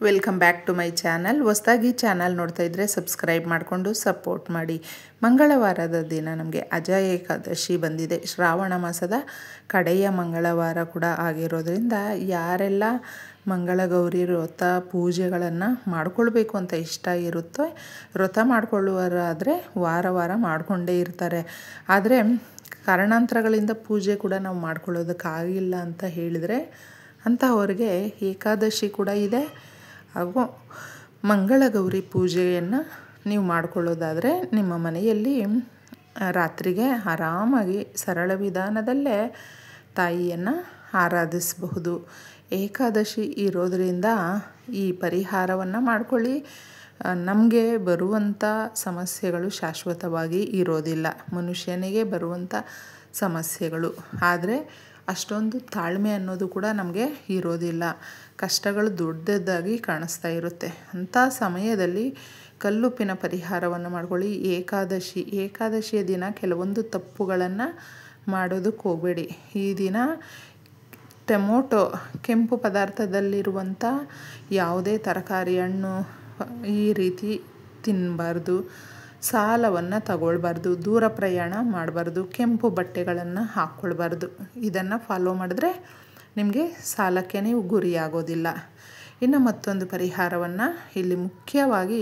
Welcome back to my channel. ಹೊಸದಾಗಿ channel ನೋಡ್ತಾ ಇದ್ದರೆ ಸಬ್ಸ್ಕ್ರೈಬ್ ಮಾಡಿಕೊಂಡು ಸಪೋರ್ಟ್ ಮಾಡಿ. ಮಂಗಳವಾರದ ದಿನ ನಮಗೆ ಅಜ ಏಕಾದಶಿ ಬಂದಿದೆ. ಶ್ರಾವಣ ಮಾಸದ ಕಡೆಯ ಮಂಗಳವಾರ ಕೂಡ ಆಗಿರೋದ್ರಿಂದ ಯಾರೆಲ್ಲ ಮಂಗಳಗೌರಿ ವ್ರತ ಪೂಜೆಗಳನ್ನು ಮಾಡ್ಕೊಳ್ಬೇಕು ಅಂತ ಇಷ್ಟ ಇರುತ್ತೋ ವ್ರತ ಮಾಡ್ಕೊಳ್ಳುವರಾದರೆ ವಾರ ವಾರ ಮಾಡಿಕೊಂಡೇ ಇರ್ತಾರೆ. ಆದರೆ ಕಾರಣಾಂತರಗಳಿಂದ ಪೂಜೆ ಕೂಡ ನಾವು ಮಾಡ್ಕೊಳ್ಳೋದಕ್ಕಾಗಿಲ್ಲ ಅಂತ ಹೇಳಿದರೆ ಅಂತಹವರಿಗೆ ಏಕಾದಶಿ ಕೂಡ ಇದೆ. ಹಾಗೂ ಮಂಗಳಗೌರಿ ಪೂಜೆಯನ್ನು ನೀವು ಮಾಡಿಕೊಳ್ಳೋದಾದರೆ ನಿಮ್ಮ ಮನೆಯಲ್ಲಿ ರಾತ್ರಿಗೆ ಆರಾಮಾಗಿ ಸರಳ ವಿಧಾನದಲ್ಲೇ ತಾಯಿಯನ್ನು ಆರಾಧಿಸಬಹುದು. ಏಕಾದಶಿ ಇರೋದರಿಂದ ಈ ಪರಿಹಾರವನ್ನು ಮಾಡಿಕೊಳ್ಳಿ. ನಮಗೆ ಬರುವಂಥ ಸಮಸ್ಯೆಗಳು ಶಾಶ್ವತವಾಗಿ ಇರೋದಿಲ್ಲ. ಮನುಷ್ಯನಿಗೆ ಬರುವಂಥ ಸಮಸ್ಯೆಗಳು ಆದರೆ ಅಷ್ಟೊಂದು ತಾಳ್ಮೆ ಅನ್ನೋದು ಕೂಡ ನಮಗೆ ಇರೋದಿಲ್ಲ. ಕಷ್ಟಗಳು ದೊಡ್ಡದಾಗಿ ಕಾಣಿಸ್ತಾ ಅಂಥ ಸಮಯದಲ್ಲಿ ಕಲ್ಲುಪ್ಪಿನ ಪರಿಹಾರವನ್ನು ಮಾಡ್ಕೊಳ್ಳಿ. ಏಕಾದಶಿಯ ದಿನ ಕೆಲವೊಂದು ತಪ್ಪುಗಳನ್ನು ಮಾಡೋದಕ್ಕೆ ಹೋಗಬೇಡಿ. ಈ ದಿನ ಟೊಮೊಟೊ ಕೆಂಪು ಪದಾರ್ಥದಲ್ಲಿರುವಂಥ ಯಾವುದೇ ತರಕಾರಿ ಹಣ್ಣು ಈ ರೀತಿ ತಿನ್ನಬಾರ್ದು. ಸಾಲವನ್ನು ತಗೊಳ್ಬಾರ್ದು. ದೂರ ಪ್ರಯಾಣ ಮಾಡಬಾರ್ದು. ಕೆಂಪು ಬಟ್ಟೆಗಳನ್ನು ಹಾಕ್ಕೊಳ್ಬಾರ್ದು. ಇದನ್ನು ಫಾಲೋ ಮಾಡಿದ್ರೆ ನಿಮಗೆ ಸಾಲಕ್ಕೆ ನೀವು ಗುರಿಯಾಗೋದಿಲ್ಲ. ಇನ್ನು ಮತ್ತೊಂದು ಪರಿಹಾರವನ್ನು ಇಲ್ಲಿ ಮುಖ್ಯವಾಗಿ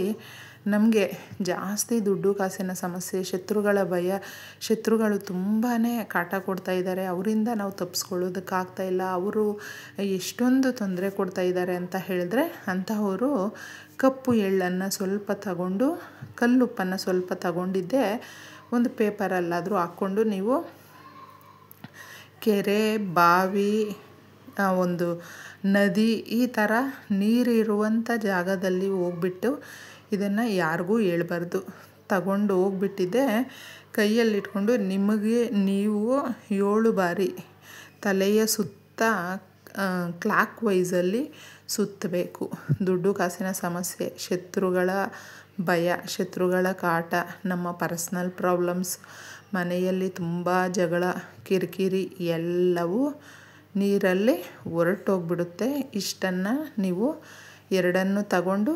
ನಮಗೆ ಜಾಸ್ತಿ ದುಡ್ಡು ಕಾಸಿನ ಸಮಸ್ಯೆ, ಶತ್ರುಗಳ ಭಯ, ಶತ್ರುಗಳು ತುಂಬಾ ಕಾಟ ಕೊಡ್ತಾ ಇದ್ದಾರೆ, ಅವರಿಂದ ನಾವು ತಪ್ಪಿಸ್ಕೊಳ್ಳೋದಕ್ಕಾಗ್ತಾ ಇಲ್ಲ, ಅವರು ಎಷ್ಟೊಂದು ತೊಂದರೆ ಕೊಡ್ತಾ ಇದ್ದಾರೆ ಅಂತ ಹೇಳಿದ್ರೆ ಅಂತಹವರು ಕಪ್ಪು ಎಳ್ಳನ್ನು ಸ್ವಲ್ಪ ತಗೊಂಡು ಕಲ್ಲುಪ್ಪನ್ನು ಸ್ವಲ್ಪ ತಗೊಂಡಿದ್ದೆ ಒಂದು ಪೇಪರಲ್ಲಾದರೂ ಹಾಕ್ಕೊಂಡು ನೀವು ಕೆರೆ, ಬಾವಿ, ಒಂದು ನದಿ ಈ ಥರ ನೀರಿರುವಂಥ ಜಾಗದಲ್ಲಿ ಹೋಗ್ಬಿಟ್ಟು ಇದನ್ನು ಯಾರಿಗೂ ಹೇಳ್ಬಾರ್ದು. ತಗೊಂಡು ಹೋಗ್ಬಿಟ್ಟಿದ್ದೆ ಕೈಯಲ್ಲಿಟ್ಕೊಂಡು ನಿಮಗೆ ನೀವು 7 ಬಾರಿ ತಲೆಯ ಸುತ್ತ ಕ್ಲಾಕ್ ವೈಸಲ್ಲಿ ಸುತ್ತಬೇಕು. ದುಡ್ಡು ಕಾಸಿನ ಸಮಸ್ಯೆ, ಶತ್ರುಗಳ ಭಯ, ಶತ್ರುಗಳ ಕಾಟ, ನಮ್ಮ ಪರ್ಸ್ನಲ್ ಪ್ರಾಬ್ಲಮ್ಸ್, ಮನೆಯಲ್ಲಿ ತುಂಬ ಜಗಳ ಕಿರಿಕಿರಿ ಎಲ್ಲವೂ ನೀರಲ್ಲಿ ಹೊರಟೋಗ್ಬಿಡುತ್ತೆ. ಇಷ್ಟನ್ನು ನೀವು 2 ತಗೊಂಡು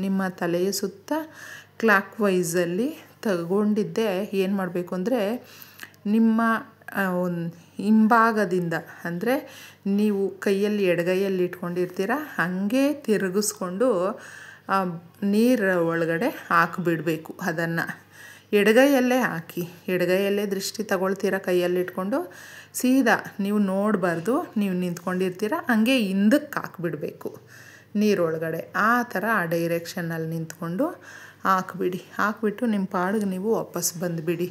ನಿಮ್ಮ ತಲೆಯ ಸುತ್ತ ಕ್ಲಾಕ್ ವೈಸಲ್ಲಿ ತಗೊಂಡಿದ್ದೆ ಏನು ಮಾಡಬೇಕು ಅಂದರೆ ನಿಮ್ಮ ಹಿಂಭಾಗದಿಂದ ಅಂದರೆ ನೀವು ಕೈಯಲ್ಲಿ ಎಡಗೈಯಲ್ಲಿ ಇಟ್ಕೊಂಡಿರ್ತೀರ ಹಾಗೆ ತಿರುಗಿಸ್ಕೊಂಡು ನೀರ ಒಳಗಡೆ ಹಾಕಿಬಿಡಬೇಕು. ಅದನ್ನು ಎಡಗೈಯಲ್ಲೇ ಹಾಕಿ, ಎಡಗೈಯಲ್ಲೇ ದೃಷ್ಟಿ ತಗೊಳ್ತೀರ ಕೈಯಲ್ಲಿ ಇಟ್ಕೊಂಡು ಸೀದಾ ನೀವು ನೋಡಬಾರ್ದು. ನೀವು ನಿಂತ್ಕೊಂಡಿರ್ತೀರ ಹಂಗೆ ಹಿಂದಕ್ಕೆ ಹಾಕಿಬಿಡಬೇಕು ನೀರೊಳಗಡೆ. ಆ ಥರ ಆ ಡೈರೆಕ್ಷನ್ನಲ್ಲಿ ನಿಂತ್ಕೊಂಡು ಹಾಕಿಬಿಟ್ಟು ನಿಮ್ಮ ಪಾಡಿಗೆ ನೀವು ವಾಪಸ್ ಬಂದುಬಿಡಿ.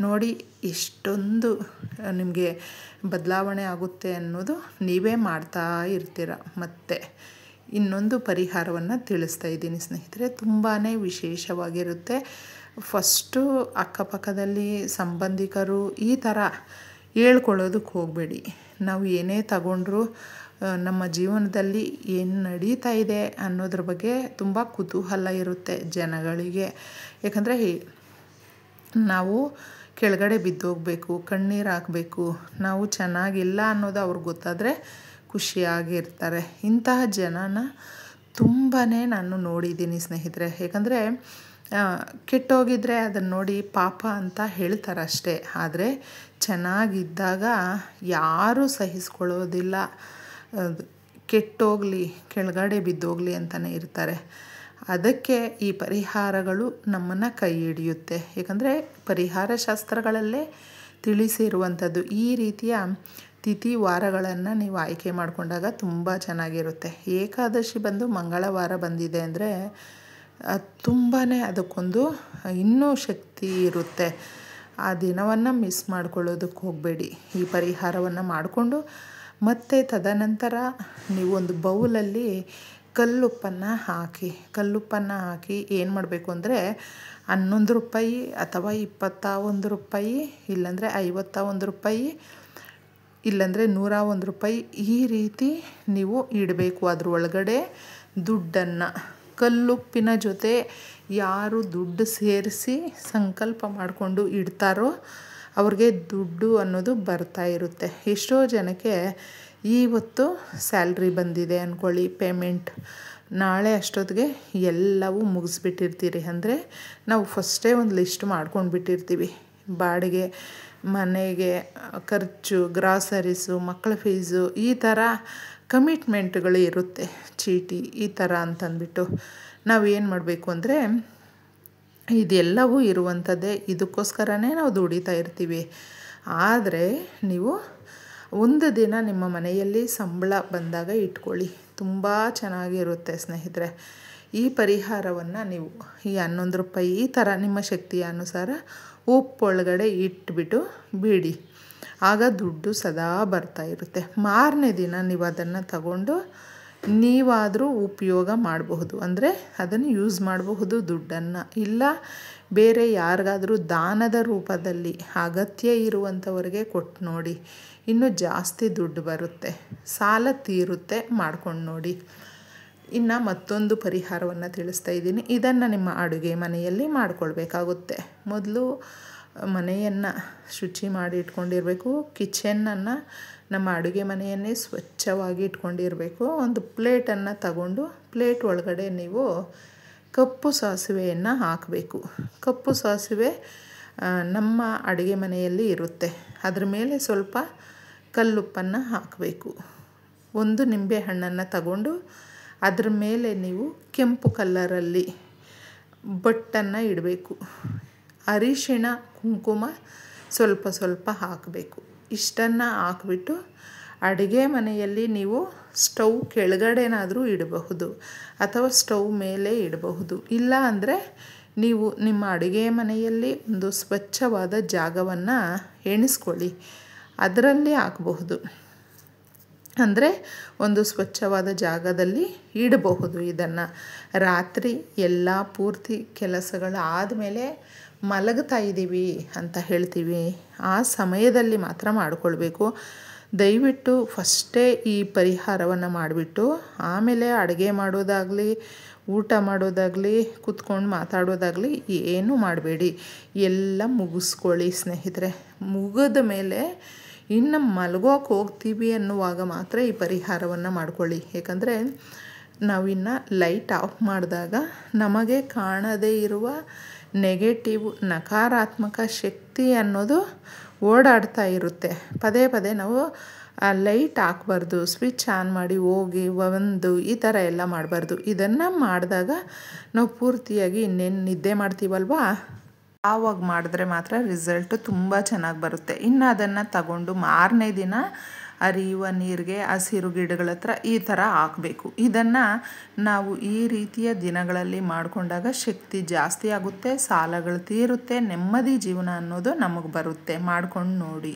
ನೋಡಿ ಎಷ್ಟೊಂದು ನಿಮಗೆ ಬದಲಾವಣೆ ಆಗುತ್ತೆ ಅನ್ನೋದು ನೀವೇ ಮಾಡ್ತಾ ಇರ್ತೀರ. ಮತ್ತು ಇನ್ನೊಂದು ಪರಿಹಾರವನ್ನು ತಿಳಿಸ್ತಾ ಇದ್ದೀನಿ ಸ್ನೇಹಿತರೆ, ತುಂಬಾ ವಿಶೇಷವಾಗಿರುತ್ತೆ. ಫಸ್ಟು ಅಕ್ಕಪಕ್ಕದಲ್ಲಿ ಸಂಬಂಧಿಕರು ಈ ಥರ ಹೇಳ್ಕೊಳ್ಳೋದಕ್ಕೆ ಹೋಗಬೇಡಿ. ನಾವು ಏನೇ ತಗೊಂಡ್ರೂ ನಮ್ಮ ಜೀವನದಲ್ಲಿ ಏನು ನಡೀತಾ ಇದೆ ಅನ್ನೋದ್ರ ಬಗ್ಗೆ ತುಂಬ ಕುತೂಹಲ ಇರುತ್ತೆ ಜನಗಳಿಗೆ. ಯಾಕಂದರೆ ನಾವು ಕೆಳಗಡೆ ಬಿದ್ದೋಗಬೇಕು, ಕಣ್ಣೀರು ಹಾಕಬೇಕು, ನಾವು ಚೆನ್ನಾಗಿಲ್ಲ ಅನ್ನೋದು ಅವ್ರಿಗೆ ಗೊತ್ತಾದರೆ ಖುಷಿಯಾಗಿರ್ತಾರೆ. ಇಂತಹ ಜನನ ತುಂಬಾ ನಾನು ನೋಡಿದ್ದೀನಿ ಸ್ನೇಹಿತರೆ. ಯಾಕಂದರೆ ಕೆಟ್ಟೋಗಿದ್ರೆ ಅದನ್ನು ನೋಡಿ ಪಾಪ ಅಂತ ಹೇಳ್ತಾರೆ ಅಷ್ಟೇ. ಆದರೆ ಚೆನ್ನಾಗಿದ್ದಾಗ ಯಾರೂ ಸಹಿಸ್ಕೊಳ್ಳೋದಿಲ್ಲ. ಕೆಟ್ಟೋಗಲಿ, ಕೆಳಗಡೆ ಬಿದ್ದೋಗಲಿ ಅಂತಲೇ ಇರ್ತಾರೆ. ಅದಕ್ಕೆ ಈ ಪರಿಹಾರಗಳು ನಮ್ಮನ್ನು ಕೈ ಹಿಡಿಯುತ್ತೆ. ಏಕೆಂದರೆ ಪರಿಹಾರ ಶಾಸ್ತ್ರಗಳಲ್ಲೇ ತಿಳಿಸಿರುವಂಥದ್ದು. ಈ ರೀತಿಯ ತಿಥಿ ವಾರಗಳನ್ನು ನೀವು ಆಯ್ಕೆ ಮಾಡಿಕೊಂಡಾಗ ತುಂಬ ಚೆನ್ನಾಗಿರುತ್ತೆ. ಏಕಾದಶಿ ಬಂದು ಮಂಗಳವಾರ ಬಂದಿದೆ ಅಂದರೆ ತುಂಬಾ ಅದಕ್ಕೊಂದು ಇನ್ನೂ ಶಕ್ತಿ ಇರುತ್ತೆ. ಆ ದಿನವನ್ನು ಮಿಸ್ ಮಾಡ್ಕೊಳ್ಳೋದಕ್ಕೆ ಹೋಗಬೇಡಿ. ಈ ಪರಿಹಾರವನ್ನು ಮಾಡಿಕೊಂಡು ಮತ್ತು ತದನಂತರ ನೀವು ಒಂದು ಬೌಲಲ್ಲಿ ಕಲ್ಲುಪ್ಪನ್ನು ಹಾಕಿ ಏನು ಮಾಡಬೇಕು ಅಂದರೆ 11 ರೂಪಾಯಿ ಅಥವಾ 21 ರೂಪಾಯಿ ಇಲ್ಲಾಂದರೆ 51 ರೂಪಾಯಿ ಇಲ್ಲಾಂದರೆ 101 ರೂಪಾಯಿ ಈ ರೀತಿ ನೀವು ಇಡಬೇಕು. ಅದ್ರ ಒಳಗಡೆ ದುಡ್ಡನ್ನು ಕಲ್ಲುಪ್ಪಿನ ಜೊತೆ ಯಾರು ದುಡ್ಡು ಸೇರಿಸಿ ಸಂಕಲ್ಪ ಮಾಡಿಕೊಂಡು ಇಡ್ತಾರೋ ಅವ್ರಿಗೆ ದುಡ್ಡು ಅನ್ನೋದು ಬರ್ತಾ ಇರುತ್ತೆ. ಎಷ್ಟೋ ಜನಕ್ಕೆ ಇವತ್ತು ಸ್ಯಾಲ್ರಿ ಬಂದಿದೆ ಅಂದ್ಕೊಳ್ಳಿ, ಪೇಮೆಂಟ್ ನಾಳೆ ಅಷ್ಟೊತ್ತಿಗೆ ಎಲ್ಲವೂ ಮುಗಿಸ್ಬಿಟ್ಟಿರ್ತೀರಿ. ಅಂದರೆ ನಾವು ಫಸ್ಟೇ ಒಂದು ಲಿಸ್ಟ್ ಮಾಡ್ಕೊಂಡು ಬಿಟ್ಟಿರ್ತೀವಿ. ಬಾಡಿಗೆ, ಮನೆಗೆ ಖರ್ಚು, ಗ್ರಾಸರೀಸು, ಮಕ್ಕಳ ಫೀಸು, ಈ ಥರ ಕಮಿಟ್ಮೆಂಟ್ಗಳು ಇರುತ್ತೆ, ಚೀಟಿ ಈ ಥರ ಅಂತಂದ್ಬಿಟ್ಟು ನಾವು ಏನು ಮಾಡಬೇಕು ಅಂದರೆ ಇದೆಲ್ಲವೂ ಇರುವಂಥದ್ದೇ. ಇದಕ್ಕೋಸ್ಕರನೇ ನಾವು ದುಡಿತಾ ಇರ್ತೀವಿ. ಆದರೆ ನೀವು ಒಂದು ದಿನ ನಿಮ್ಮ ಮನೆಯಲ್ಲಿ ಸಂಬಳ ಬಂದಾಗ ಇಟ್ಕೊಳ್ಳಿ, ತುಂಬ ಚೆನ್ನಾಗಿರುತ್ತೆ ಸ್ನೇಹಿತರೆ. ಈ ಪರಿಹಾರವನ್ನು ನೀವು ಈ 11 ರೂಪಾಯಿ ಈ ಥರ ನಿಮ್ಮ ಶಕ್ತಿಯ ಅನುಸಾರ ಉಪ್ಪೊಳಗಡೆ ಇಟ್ಬಿಟ್ಟು ಬಿಡಿ. ಆಗ ದುಡ್ಡು ಸದಾ ಬರ್ತಾ ಇರುತ್ತೆ. ಮಾರನೇ ದಿನ ನೀವು ಅದನ್ನು ತಗೊಂಡು ನೀವಾದರೂ ಉಪಯೋಗ ಮಾಡಬಹುದು. ಅಂದರೆ ಅದನ್ನು ಯೂಸ್ ಮಾಡಬಹುದು ದುಡ್ಡನ್ನು. ಇಲ್ಲ ಬೇರೆ ಯಾರಿಗಾದರೂ ದಾನದ ರೂಪದಲ್ಲಿ ಅಗತ್ಯ ಇರುವಂಥವ್ರಿಗೆ ಕೊಟ್ಟು ನೋಡಿ, ಇನ್ನೂ ಜಾಸ್ತಿ ದುಡ್ಡು ಬರುತ್ತೆ, ಸಾಲ ತೀರುತ್ತೆ, ಮಾಡ್ಕೊಂಡು ನೋಡಿ. ಇನ್ನು ಮತ್ತೊಂದು ಪರಿಹಾರವನ್ನು ತಿಳಿಸ್ತಾ ಇದ್ದೀನಿ. ಇದನ್ನು ನಿಮ್ಮ ಅಡುಗೆ ಮನೆಯಲ್ಲಿ ಮಾಡಿಕೊಳ್ಬೇಕಾಗುತ್ತೆ. ಮೊದಲು ಮನೆಯನ್ನು ಶುಚಿ ಮಾಡಿ ಇಟ್ಕೊಂಡಿರಬೇಕು. ಕಿಚನನ್ನು, ನಮ್ಮ ಅಡುಗೆ ಮನೆಯನ್ನೇ ಸ್ವಚ್ಛವಾಗಿ ಇಟ್ಕೊಂಡಿರಬೇಕು. ಒಂದು ಪ್ಲೇಟನ್ನು ತಗೊಂಡು ಪ್ಲೇಟ್ ಒಳಗಡೆ ನೀವು ಕಪ್ಪು ಸಾಸಿವೆಯನ್ನು ಹಾಕಬೇಕು. ಕಪ್ಪು ಸಾಸಿವೆ ನಮ್ಮ ಅಡುಗೆ ಮನೆಯಲ್ಲಿ ಇರುತ್ತೆ. ಅದ್ರ ಮೇಲೆ ಸ್ವಲ್ಪ ಕಲ್ಲುಪ್ಪನ್ನು ಹಾಕಬೇಕು. ಒಂದು ನಿಂಬೆ ಹಣ್ಣನ್ನು ತಗೊಂಡು ಅದ್ರ ಮೇಲೆ ನೀವು ಕೆಂಪು ಕಲ್ಲರಲ್ಲಿ ಬೊಟ್ಟನ್ನು ಇಡಬೇಕು. ಅರಿಶಿಣ, ಕುಂಕುಮ ಸ್ವಲ್ಪ ಸ್ವಲ್ಪ ಹಾಕಬೇಕು. ಇಷ್ಟನ್ನು ಹಾಕ್ಬಿಟ್ಟು ಅಡುಗೆ ಮನೆಯಲ್ಲಿ ನೀವು ಸ್ಟವ್ ಕೆಳಗಡೆನಾದರೂ ಇಡಬಹುದು ಅಥವಾ ಸ್ಟವ್ ಮೇಲೆ ಇಡಬಹುದು. ಇಲ್ಲ ಅಂದರೆ ನೀವು ನಿಮ್ಮ ಅಡುಗೆ ಮನೆಯಲ್ಲಿ ಒಂದು ಸ್ವಚ್ಛವಾದ ಜಾಗವನ್ನು ಎಣಿಸ್ಕೊಳ್ಳಿ, ಅದರಲ್ಲಿ ಹಾಕಬಹುದು. ಅಂದರೆ ಒಂದು ಸ್ವಚ್ಛವಾದ ಜಾಗದಲ್ಲಿ ಇಡಬಹುದು. ಇದನ್ನು ರಾತ್ರಿ ಎಲ್ಲ ಪೂರ್ತಿ ಕೆಲಸಗಳಾದಮೇಲೆ ಮಲಗ್ತಾ ಇದ್ದೀವಿ ಅಂತ ಹೇಳ್ತೀವಿ, ಆ ಸಮಯದಲ್ಲಿ ಮಾತ್ರ ಮಾಡಿಕೊಳ್ಬೇಕು. ದಯವಿಟ್ಟು ಫಸ್ಟೇ ಈ ಪರಿಹಾರವನ್ನು ಮಾಡಿಬಿಟ್ಟು ಆಮೇಲೆ ಅಡುಗೆ ಮಾಡೋದಾಗಲಿ, ಊಟ ಮಾಡೋದಾಗಲಿ, ಕೂತ್ಕೊಂಡು ಮಾತಾಡೋದಾಗಲಿ ಏನೂ ಮಾಡಬೇಡಿ. ಎಲ್ಲ ಮುಗಿಸ್ಕೊಳ್ಳಿ ಸ್ನೇಹಿತರೆ. ಮುಗಿದ ಮೇಲೆ ಇನ್ನು ಮಲಗೋಕೆ ಹೋಗ್ತೀವಿ ಅನ್ನುವಾಗ ಮಾತ್ರ ಈ ಪರಿಹಾರವನ್ನು ಮಾಡ್ಕೊಳ್ಳಿ. ಏಕೆಂದರೆ ನಾವಿನ್ನು ಲೈಟ್ ಆಫ್ ಮಾಡಿದಾಗ ನಮಗೆ ಕಾಣದೇ ಇರುವ ನೆಗೆಟಿವ್, ನಕಾರಾತ್ಮಕ ಶಕ್ತಿ ಅನ್ನೋದು ಓಡಾಡ್ತಾ ಇರುತ್ತೆ. ಪದೇ ಪದೇ ನಾವು ಲೈಟ್ ಹಾಕಬಾರ್ದು, ಸ್ವಿಚ್ ಆನ್ ಮಾಡಿ ಹೋಗಿ ಒಂದು ಈ ಥರ ಎಲ್ಲ ಮಾಡಬಾರ್ದು. ಇದನ್ನು ಮಾಡಿದಾಗ ನಾವು ಪೂರ್ತಿಯಾಗಿ ಇನ್ನೇನು ನಿದ್ದೆ ಮಾಡ್ತೀವಲ್ವ, ಆವಾಗ ಮಾಡಿದ್ರೆ ಮಾತ್ರ ರಿಸಲ್ಟು ತುಂಬ ಚೆನ್ನಾಗಿ ಬರುತ್ತೆ. ಇನ್ನು ಅದನ್ನು ತಗೊಂಡು ಮಾರನೇ ದಿನ ಹರಿಯುವ ನೀರಿಗೆ ಹಸಿರು ಗಿಡಗಳ ಹತ್ರ ಈ ಥರ ಹಾಕಬೇಕು. ಇದನ್ನು ನಾವು ಈ ರೀತಿಯ ದಿನಗಳಲ್ಲಿ ಮಾಡಿಕೊಂಡಾಗ ಶಕ್ತಿ ಜಾಸ್ತಿ ಆಗುತ್ತೆ, ಸಾಲಗಳು ತೀರುತ್ತೆ, ನೆಮ್ಮದಿ ಜೀವನ ಅನ್ನೋದು ನಮಗೆ ಬರುತ್ತೆ. ಮಾಡ್ಕೊಂಡು ನೋಡಿ.